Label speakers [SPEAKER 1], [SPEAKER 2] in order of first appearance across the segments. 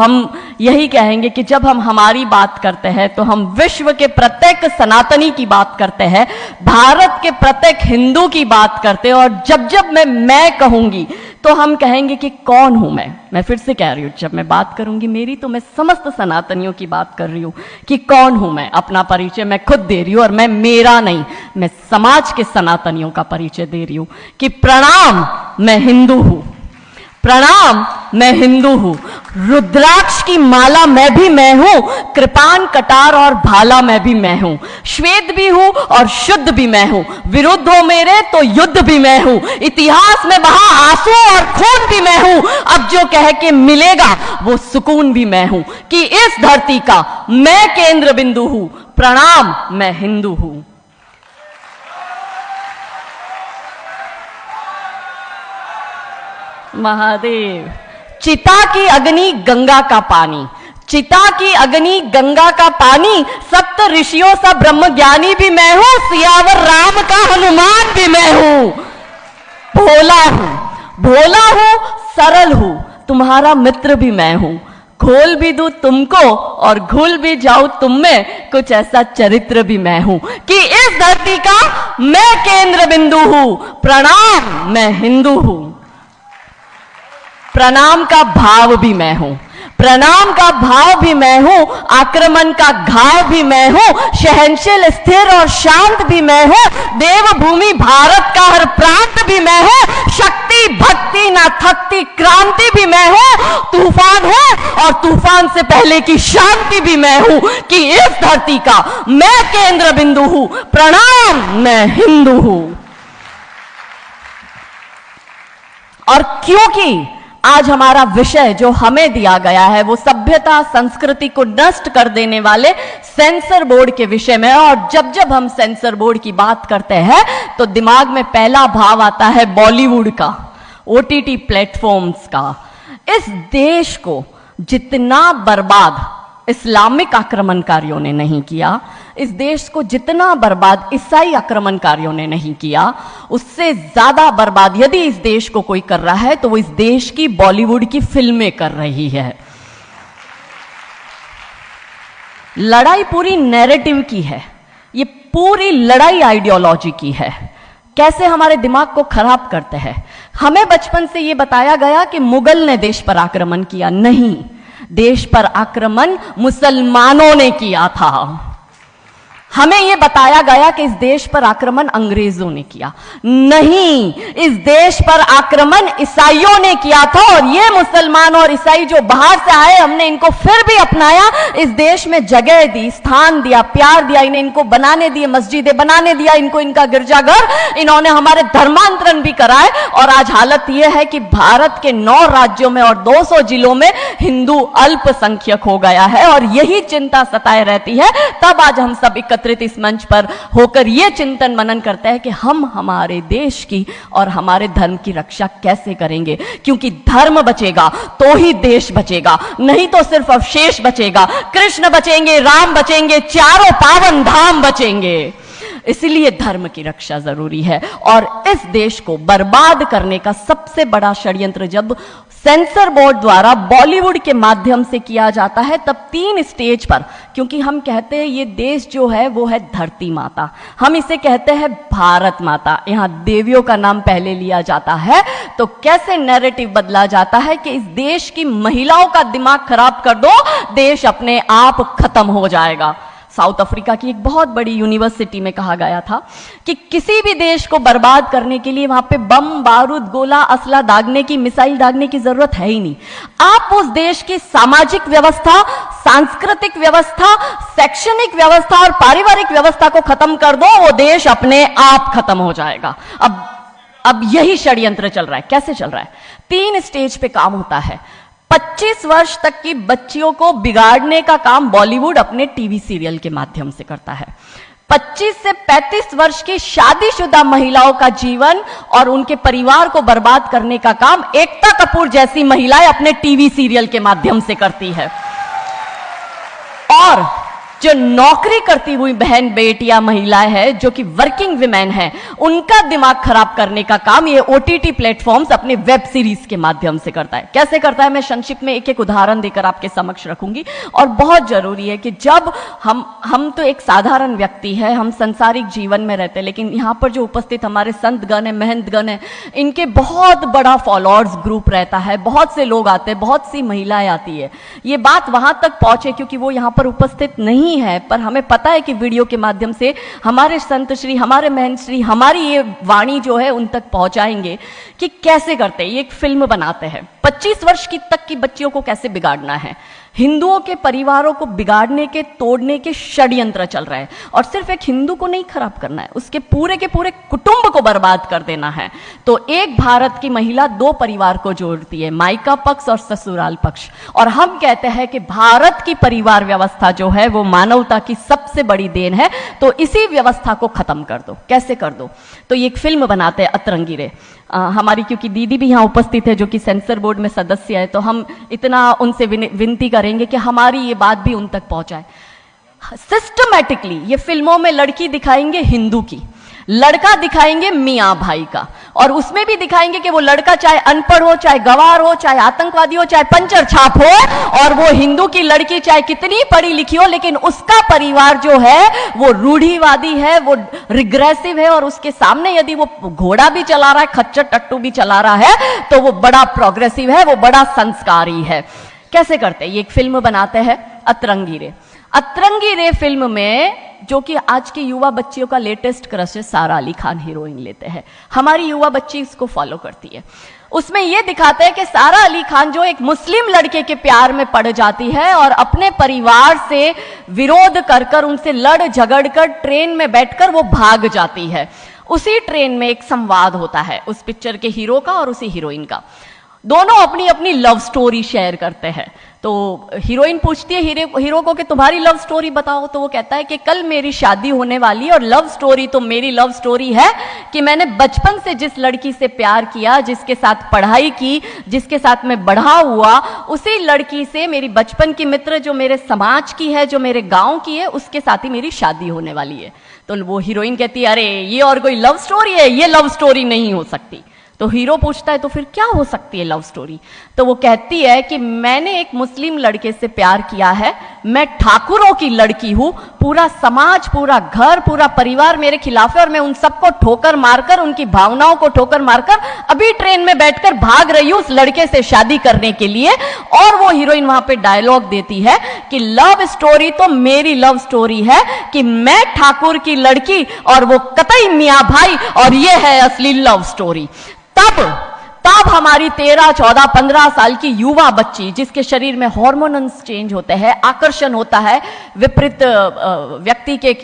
[SPEAKER 1] हम यही कहेंगे कि जब हम हमारी बात करते हैं तो हम विश्व के प्रत्येक सनातनी की बात करते हैं, भारत के प्रत्येक हिंदू की बात करते हैं। और जब जब मैं कहूंगी तो हम कहेंगे कि कौन हूं मैं फिर से कह रही हूं, जब मैं बात करूंगी मेरी, तो मैं समस्त सनातनियों की बात कर रही हूं कि कौन हूं मैं। अपना परिचय मैं खुद दे रही हूं, और मैं मेरा नहीं, मैं समाज के सनातनियों का परिचय दे रही हूं कि प्रणाम, मैं हिंदू हूं, प्रणाम, मैं हिंदू हूं। रुद्राक्ष की माला मैं भी मैं हूं, कृपान कटार और भाला मैं भी मैं हूं, श्वेत भी हूं और शुद्ध भी मैं हूं, विरुद्ध हो मेरे तो युद्ध भी मैं हूं, इतिहास में बहा आंसू और खून भी मैं हूं, अब जो कह के मिलेगा वो सुकून भी मैं हूं, कि इस धरती का मैं केंद्र बिंदु हूं, प्रणाम, मैं हिंदू हूं। महादेव। चिता की अग्नि गंगा का पानी, चिता की अग्नि गंगा का पानी, सप्त ऋषियों सा ब्रह्म ज्ञानी भी मैं हूं, सियावर राम का हनुमान भी मैं हूं। भोला हूं, भोला हूं, सरल हूं, तुम्हारा मित्र भी मैं हूं, खोल भी दूं तुमको और घुल भी जाऊं तुम में, कुछ ऐसा चरित्र भी मैं हूं, कि इस धरती का मैं केंद्र बिंदु हूं, प्रणाम, मैं हिंदू हूं। प्रणाम का भाव भी मैं हूं, प्रणाम का भाव भी मैं हूं, आक्रमण का घाव भी मैं हूं, सहनशील स्थिर और शांत भी मैं हूं, देवभूमि भारत का हर प्रांत भी मैं हूं, शक्ति भक्ति ना थकती क्रांति भी मैं हूं, तूफान हूं और तूफान से पहले की शांति भी मैं हूं, कि इस धरती का मैं केंद्र बिंदु हूं, प्रणाम, मैं हिंदू हूं। और क्योंकि आज हमारा विषय जो हमें दिया गया है वो सभ्यता संस्कृति को नष्ट कर देने वाले सेंसर बोर्ड के विषय में है, और जब जब हम सेंसर बोर्ड की बात करते हैं तो दिमाग में पहला भाव आता है बॉलीवुड का, ओटीटी प्लेटफॉर्म्स का। इस देश को जितना बर्बाद इस्लामिक आक्रमणकारियों ने नहीं किया, इस देश को जितना बर्बाद ईसाई आक्रमणकारियों ने नहीं किया, उससे ज्यादा बर्बाद यदि इस देश को कोई कर रहा है तो वो इस देश की बॉलीवुड की फिल्में कर रही है। लड़ाई पूरी नैरेटिव की है, ये पूरी लड़ाई आइडियोलॉजी की है। कैसे हमारे दिमाग को खराब करते हैं। हमें बचपन से ये बताया गया कि मुगल ने देश पर आक्रमण किया, नहीं, देश पर आक्रमण मुसलमानों ने किया था। हमें यह बताया गया कि इस देश पर आक्रमण अंग्रेजों ने किया, नहीं, इस देश पर आक्रमण ईसाइयों ने किया था। और ये मुसलमान और ईसाई जो बाहर से आए, हमने इनको फिर भी अपनाया, इस देश में जगह दी, स्थान दिया, प्यार दिया, इन्हें इनको बनाने दिए, मस्जिदें बनाने दिया, इनको इनका गिरजाघर, इन्होंने हमारे धर्मांतरण भी कराए। और आज हालत यह है कि भारत के 9 राज्यों में और 200 जिलों में हिंदू अल्पसंख्यक हो गया है, और यही चिंता सताए रहती है। तब आज हम सब इस मंच पर होकर यह चिंतन मनन करते हैं कि हम हमारे देश की और हमारे धर्म की रक्षा कैसे करेंगे, क्योंकि धर्म बचेगा तो ही देश बचेगा, नहीं तो सिर्फ अवशेष बचेगा। कृष्ण बचेंगे, राम बचेंगे, चारों पावन धाम बचेंगे। इसलिए धर्म की रक्षा जरूरी है। और इस देश को बर्बाद करने का सबसे बड़ा षड्यंत्र जब सेंसर बोर्ड द्वारा बॉलीवुड के माध्यम से किया जाता है, तब 3 स्टेज पर, क्योंकि हम कहते हैं ये देश जो है वो है धरती माता, हम इसे कहते हैं भारत माता, यहां देवियों का नाम पहले लिया जाता है, तो कैसे नैरेटिव बदला जाता है कि इस देश की महिलाओं का दिमाग खराब कर दो, देश अपने आप खत्म हो जाएगा। साउथ अफ्रीका की एक बहुत बड़ी यूनिवर्सिटी में कहा गया था कि किसी भी देश को बर्बाद करने के लिए वहां पे बम, बारूद, गोला, असला दागने की, मिसाइल दागने की जरूरत है ही नहीं। आप उस देश की सामाजिक व्यवस्था, सांस्कृतिक व्यवस्था, शैक्षणिक व्यवस्था और पारिवारिक व्यवस्था को खत्म कर दो, वो देश अपने आप खत्म हो जाएगा। अब यही षड्यंत्र चल रहा है। कैसे चल रहा है? 3 स्टेज पे काम होता है। 25 वर्ष तक की बच्चियों को बिगाड़ने का काम बॉलीवुड अपने टीवी सीरियल के माध्यम से करता है। 25 से 35 वर्ष की शादीशुदा महिलाओं का जीवन और उनके परिवार को बर्बाद करने का काम एकता कपूर जैसी महिलाएं अपने टीवी सीरियल के माध्यम से करती है। और जो नौकरी करती हुई बहन बेटियां महिलाएं हैं, जो कि वर्किंग विमेन हैं, उनका दिमाग खराब करने का काम ये ओटीटी प्लेटफॉर्म्स अपने वेब सीरीज के माध्यम से करता है। कैसे करता है मैं संक्षिप्त में एक एक उदाहरण देकर आपके समक्ष रखूंगी। और बहुत जरूरी है कि जब हम तो एक साधारण व्यक्ति है, हम संसारिक जीवन में रहते हैं, लेकिन यहाँ पर जो उपस्थित हमारे संतगण है, महंतगण है, इनके बहुत बड़ा फॉलोअर्स ग्रुप रहता है, बहुत से लोग आते हैं, बहुत सी महिलाएं आती है। ये बात वहां तक पहुंचे क्योंकि वो यहाँ पर उपस्थित नहीं है, पर हमें पता है कि वीडियो के माध्यम से हमारे संत श्री, हमारे महंत श्री हमारी ये वाणी जो है उन तक पहुंचाएंगे कि कैसे करते हैं। ये एक फिल्म बनाते हैं 25 वर्ष की तक की बच्चियों को कैसे बिगाड़ना है। हिंदुओं के परिवारों को बिगाड़ने के, तोड़ने के षड्यंत्र चल रहा है। और सिर्फ एक हिंदू को नहीं खराब करना है, उसके पूरे के पूरे कुटुंब को बर्बाद कर देना है। तो एक भारत की महिला 2 परिवार को जोड़ती है, मायका पक्ष और ससुराल पक्ष। और हम कहते हैं कि भारत की परिवार व्यवस्था जो है वो मानवता की सबसे बड़ी देन है। तो इसी व्यवस्था को खत्म कर दो। कैसे कर दो? तो ये एक फिल्म बनाते हैं अतरंगी रे। हमारी क्योंकि दीदी भी यहाँ उपस्थित है जो कि सेंसर बोर्ड में सदस्य है, तो हम इतना उनसे विनती करेंगे कि हमारी ये बात भी उन तक पहुंचाए। सिस्टमैटिकली ये फिल्मों में लड़की दिखाएंगे हिंदू की, लड़का दिखाएंगे मियाँ भाई का, और उसमें भी दिखाएंगे कि वो लड़का चाहे अनपढ़ हो, चाहे गवार हो, चाहे आतंकवादी हो, चाहे पंचर छाप हो, और वो हिंदू की लड़की चाहे कितनी पढ़ी लिखी हो, लेकिन उसका परिवार जो है वो रूढ़िवादी है, वो रिग्रेसिव है, और उसके सामने यदि वो घोड़ा भी चला रहा है, खच्चर टट्टू भी चला रहा है, तो वो बड़ा प्रोग्रेसिव है, वो बड़ा संस्कारी है। कैसे करते हैं? ये एक फिल्म बनाते हैं अतरंगी रे। अतरंगी रे फिल्म में जो कि आज की युवा बच्चियों का लेटेस्ट क्रश है, सारा अली खान हीरोइन लेते हैं। हमारी युवा बच्ची इसको फॉलो करती है। उसमें यह दिखाते हैं कि सारा अली खान जो एक मुस्लिम लड़के के प्यार में पड़ जाती है और अपने परिवार से विरोध कर कर, उनसे लड़ झगड़ कर ट्रेन में बैठकर वो भाग जाती है। उसी ट्रेन में एक संवाद होता है उस पिक्चर के हीरो का और उसी हीरोइन का। दोनों अपनी अपनी लव स्टोरी शेयर करते हैं। तो हीरोइन पूछती है हीरो को कि तुम्हारी लव स्टोरी बताओ। तो वो कहता है कि कल मेरी शादी होने वाली है और लव स्टोरी तो मेरी लव स्टोरी है कि मैंने बचपन से जिस लड़की से प्यार किया, जिसके साथ पढ़ाई की, जिसके साथ मैं बढ़ा हुआ, उसी लड़की से मेरी बचपन की मित्र जो मेरे समाज की है, जो मेरे गांव की है, उसके साथ ही मेरी शादी होने वाली है। तो वो हीरोइन कहती है अरे ये और कोई लव स्टोरी है, ये लव स्टोरी नहीं हो सकती। तो हीरो पूछता है तो फिर क्या हो सकती है लव स्टोरी? तो वो कहती है कि मैंने एक मुस्लिम लड़के से प्यार किया है, मैं ठाकुरों की लड़की हूं, पूरा समाज, पूरा घर, पूरा परिवार मेरे खिलाफ है और मैं उन सबको ठोकर मारकर, उनकी भावनाओं को ठोकर मारकर अभी ट्रेन में बैठकर भाग रही हूं उस लड़के से शादी करने के लिए। और वो हीरोइन वहां पे डायलॉग देती है कि लव स्टोरी तो मेरी लव स्टोरी है कि मैं ठाकुर की लड़की और वो कतई मियां भाई, और ये है असली लव स्टोरी। तब हमारी 13, 14, 15 साल की युवा बच्ची, जिसके शरीर में हार्मोन्स चेंज होते हैं, आकर्षण होता है विपरीत व्यक्ति के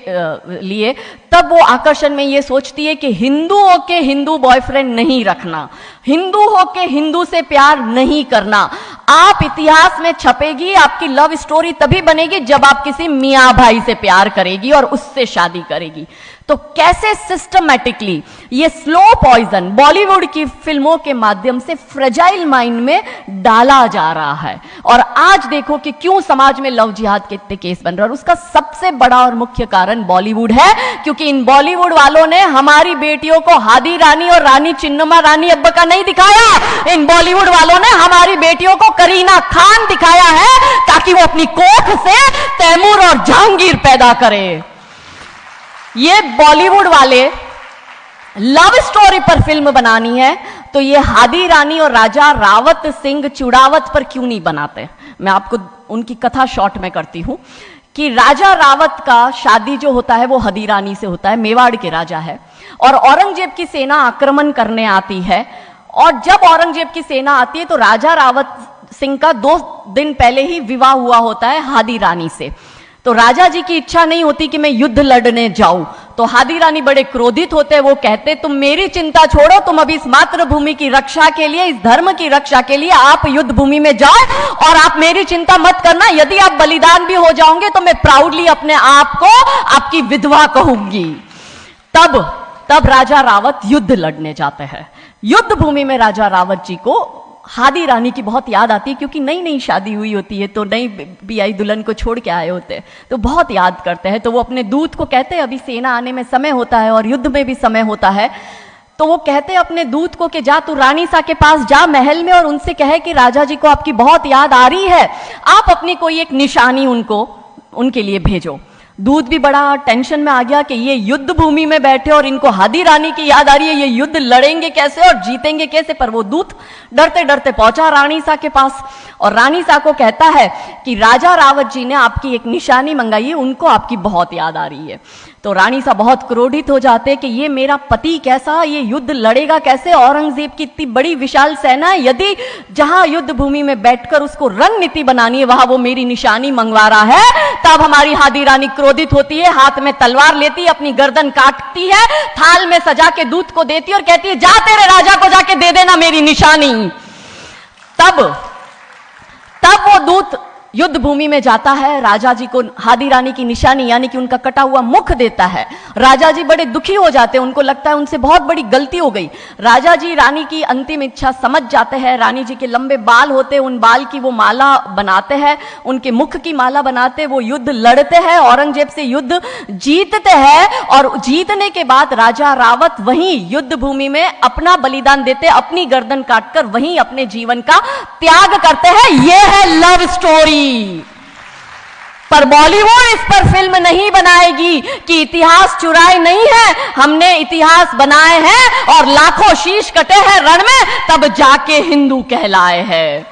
[SPEAKER 1] लिए, तब वो आकर्षण में ये सोचती है कि हिंदू होके हिंदू बॉयफ्रेंड नहीं रखना, हिंदू होके हिंदू से प्यार नहीं करना। आप इतिहास में छपेगी, आपकी लव स्टोरी तभी बनेगी जब आप किसी मियाँ भाई से प्यार करेगी और उससे शादी करेगी। तो कैसे सिस्टमैटिकली ये स्लो पॉइजन बॉलीवुड की फिल्मों के माध्यम से फ्रेजाइल माइंड में डाला जा रहा है। और आज देखो कि क्यों समाज में लव जिहाद के इतने केस बन रहे हैं, और उसका सबसे बड़ा और मुख्य कारण बॉलीवुड है, क्योंकि इन बॉलीवुड वालों ने हमारी बेटियों को हादी रानी और रानी चिन्नमा रानी अब्बा का नहीं दिखाया। इन बॉलीवुड वालों ने हमारी बेटियों को करीना खान दिखाया है ताकि वो अपनी कोख से तैमूर और जहांगीर पैदा करे। ये बॉलीवुड वाले लव स्टोरी पर फिल्म बनानी है तो ये हादी रानी और राजा रावत सिंह चुड़ावत पर क्यों नहीं बनाते? मैं आपको उनकी कथा शॉर्ट में करती हूं कि राजा रावत का शादी जो होता है वो हादी रानी से होता है, मेवाड़ के राजा है, और औरंगजेब की सेना आक्रमण करने आती है। और जब औरंगजेब की सेना आती है तो राजा रावत सिंह का 2 दिन पहले ही विवाह हुआ होता है हादी रानी से। तो राजा जी की इच्छा नहीं होती कि मैं युद्ध लड़ने जाऊं, तो हादी रानी बड़े क्रोधित होते हैं। वो कहते तुम मेरी चिंता छोड़ो, तुम अभी इस मातृभूमि की रक्षा के लिए, इस धर्म की रक्षा के लिए आप युद्ध भूमि में जाओ और आप मेरी चिंता मत करना। यदि आप बलिदान भी हो जाओगे तो मैं प्राउडली अपने आप को आपकी विधवा कहूंगी। तब राजा रावत युद्ध लड़ने जाते हैं। युद्ध भूमि में राजा रावत जी को हादी रानी की बहुत याद आती है, क्योंकि नई नई शादी हुई होती है तो नई बियाई दुल्हन को छोड़ के आए होते हैं, तो बहुत याद करते हैं। तो वो अपने दूत को कहते हैं, अभी सेना आने में समय होता है और युद्ध में भी समय होता है, तो वो कहते हैं अपने दूत को कि जा तू रानी सा के पास जा महल में और उनसे कहे कि राजा जी को आपकी बहुत याद आ रही है, आप अपनी कोई एक निशानी उनके लिए भेजो। दूत भी बड़ा टेंशन में आ गया कि ये युद्ध भूमि में बैठे और इनको हादी रानी की याद आ रही है, ये युद्ध लड़ेंगे कैसे और जीतेंगे कैसे। पर वो दूत डरते डरते पहुंचा रानी सा के पास और रानी सा को कहता है कि राजा रावत जी ने आपकी एक निशानी मंगाई है, उनको आपकी बहुत याद आ रही है। तो रानी सा बहुत क्रोधित हो जाते कि ये मेरा पति कैसा, ये युद्ध लड़ेगा कैसे, औरंगजेब की इतनी बड़ी विशाल सेना है, यदि जहां युद्ध भूमि में बैठकर उसको रणनीति बनानी है वहां वो मेरी निशानी मंगवा रहा है। तब हमारी हादी रानी क्रोधित होती है, हाथ में तलवार लेती है, अपनी गर्दन काटती है, थाल में सजा के दूत को देती है और कहती है जा तेरे राजा को जाके दे देना मेरी निशानी। तब वो दूत युद्ध भूमि में जाता है, राजा जी को हादी रानी की निशानी यानी कि उनका कटा हुआ मुख देता है। राजा जी बड़े दुखी हो जाते हैं, उनको लगता है उनसे बहुत बड़ी गलती हो गई। राजा जी रानी की अंतिम इच्छा समझ जाते हैं, रानी जी के लंबे बाल होते हैं, उन बाल की वो माला बनाते हैं, उनके मुख की माला बनाते हैं, वो युद्ध लड़ते हैं, औरंगजेब से युद्ध जीतते हैं और जीतने के बाद राजा रावत वहीं युद्ध भूमि में अपना बलिदान देते, अपनी गर्दन काटकर वहीं अपने जीवन का त्याग करते हैं। यह है लव स्टोरी। पर बॉलीवुड इस पर फिल्म नहीं बनाएगी कि इतिहास चुराए नहीं है, हमने इतिहास बनाए हैं और लाखों शीश कटे हैं रण में तब जाके हिंदू कहलाए हैं।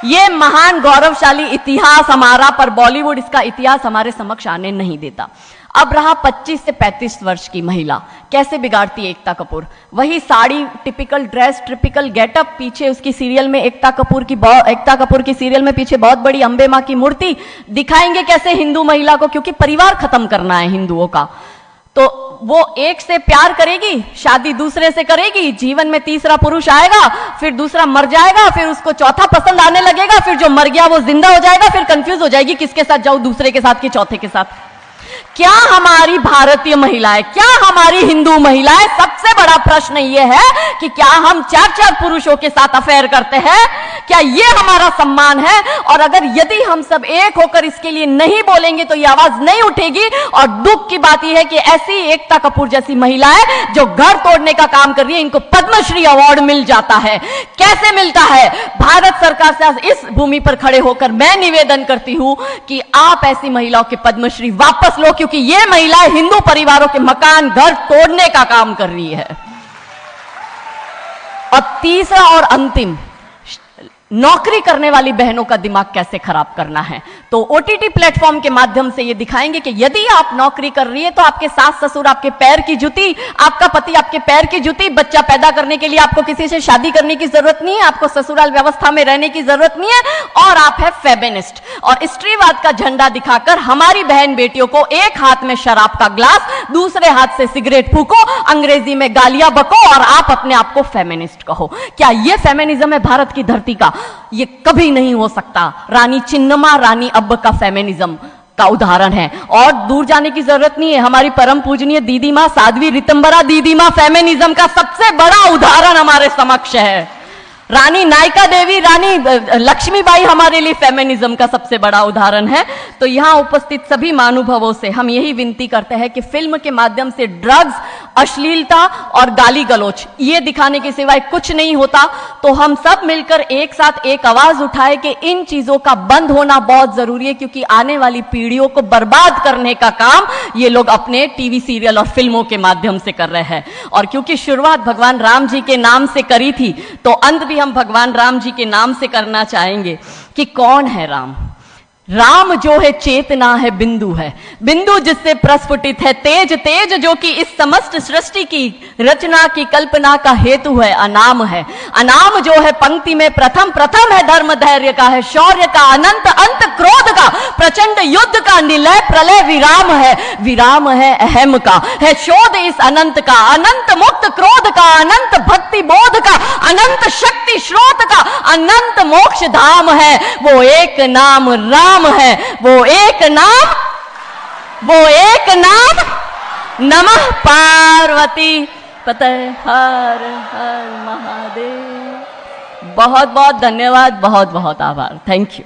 [SPEAKER 1] ये महान गौरवशाली इतिहास हमारा, पर बॉलीवुड इसका इतिहास हमारे समक्ष आने नहीं देता। अब रहा 25 से 35 वर्ष की महिला, कैसे बिगाड़ती है एकता कपूर। वही sari, typical dress, typical getup, पीछे उसकी सीरियल में एकता कपूर की सीरियल में पीछे बहुत बड़ी अंबे मां की मूर्ति। दिखाएंगे कैसे हिंदू महिला को, क्योंकि परिवार खत्म करना है हिंदुओं का। तो वो एक से प्यार करेगी, शादी दूसरे से करेगी, जीवन में तीसरा पुरुष आएगा, फिर दूसरा मर जाएगा, फिर उसको चौथा पसंद आने लगेगा, फिर जो मर गया वो जिंदा हो जाएगा, फिर कंफ्यूज हो जाएगी किसके साथ जाऊं, दूसरे के साथ कि चौथे के साथ। क्या हमारी भारतीय महिलाएं, क्या हमारी हिंदू महिलाएं, सबसे बड़ा प्रश्न यह है कि क्या हम 4-4 पुरुषों के साथ अफेयर करते हैं? क्या ये हमारा सम्मान है? और अगर यदि हम सब एक होकर इसके लिए नहीं बोलेंगे तो ये आवाज नहीं उठेगी। और दुख की बात यह है कि ऐसी एकता कपूर जैसी महिलाएं जो घर तोड़ने का काम कर रही है, इनको पद्मश्री अवार्ड मिल जाता है। कैसे मिलता है? भारत सरकार से आज इस भूमि पर खड़े होकर मैं निवेदन करती हूं कि आप ऐसी महिलाओं के पद्मश्री वापस लो, क्योंकि ये महिलाएं हिंदू परिवारों के मकान, घर तोड़ने का काम कर रही है। और तीसरा और अंतिम, नौकरी करने वाली बहनों का दिमाग कैसे खराब करना है। तो ओटीटी प्लेटफॉर्म के माध्यम से ये दिखाएंगे कि यदि आप नौकरी कर रही है तो आपके सास ससुर आपके पैर की जूती, आपका पति आपके पैर की जूती। बच्चा पैदा करने के लिए आपको किसी से शादी करने की जरूरत नहीं है, आपको ससुराल व्यवस्था में रहने की जरूरत नहीं है, और आप है फेमिनिस्ट। और स्त्रीवाद का झंडा दिखाकर हमारी बहन बेटियों को एक हाथ में शराब का ग्लास, दूसरे हाथ से सिगरेट फूको, अंग्रेजी में गालियां बको और आप अपने आप को फेमिनिस्ट कहो। क्या यह फेमिनिज्म है भारत की धरती का? ये कभी नहीं हो सकता। रानी चिन्नमा, रानी अब्ब का फेमिनिज्म का उदाहरण है, और दूर जाने की जरूरत नहीं है। हमारी परम पूजनीय दीदी मां साध्वी रितंबरा दीदी मां फेमिनिज्म का सबसे बड़ा उदाहरण हमारे समक्ष है। रानी नायका देवी, रानी लक्ष्मीबाई हमारे लिए फेमिनिज्म का सबसे बड़ा उदाहरण है। तो यहां उपस्थित सभी महानुभावों से हम यही विनती करते हैं कि फिल्म के माध्यम से ड्रग्स, अश्लीलता और गाली गलौच ये दिखाने के सिवाय कुछ नहीं होता। तो हम सब मिलकर एक साथ एक आवाज उठाए कि इन चीजों का बंद होना बहुत जरूरी है, क्योंकि आने वाली पीढ़ियों को बर्बाद करने का काम ये लोग अपने टीवी सीरियल और फिल्मों के माध्यम से कर रहे हैं। और क्योंकि शुरुआत भगवान राम जी के नाम से करी थी, तो अंत भी हम भगवान राम जी के नाम से करना चाहेंगे कि कौन है राम। राम जो है चेतना है, बिंदु है, बिंदु जिससे प्रस्फुटित है तेज, तेज जो कि इस समस्त सृष्टि की रचना की कल्पना का हेतु है। अनाम है, अनाम जो है पंक्ति में प्रथम, प्रथम है धर्म धैर्य का, है शौर्य का, अनंत अंत क्रोध का, प्रचंड युद्ध का, निलय प्रलय विराम है, विराम है अहम का, है शोध इस अनंत का, अनंत मुक्त क्रोध का, अनंत भक्ति बोध का, अनंत शक्ति स्रोत का, अनंत मोक्ष धाम है। वो एक नाम राम है, वो एक नाम, वो एक नाम। नमः पार्वती पते हर हर महादेव। बहुत बहुत धन्यवाद, बहुत बहुत आभार, थैंक यू।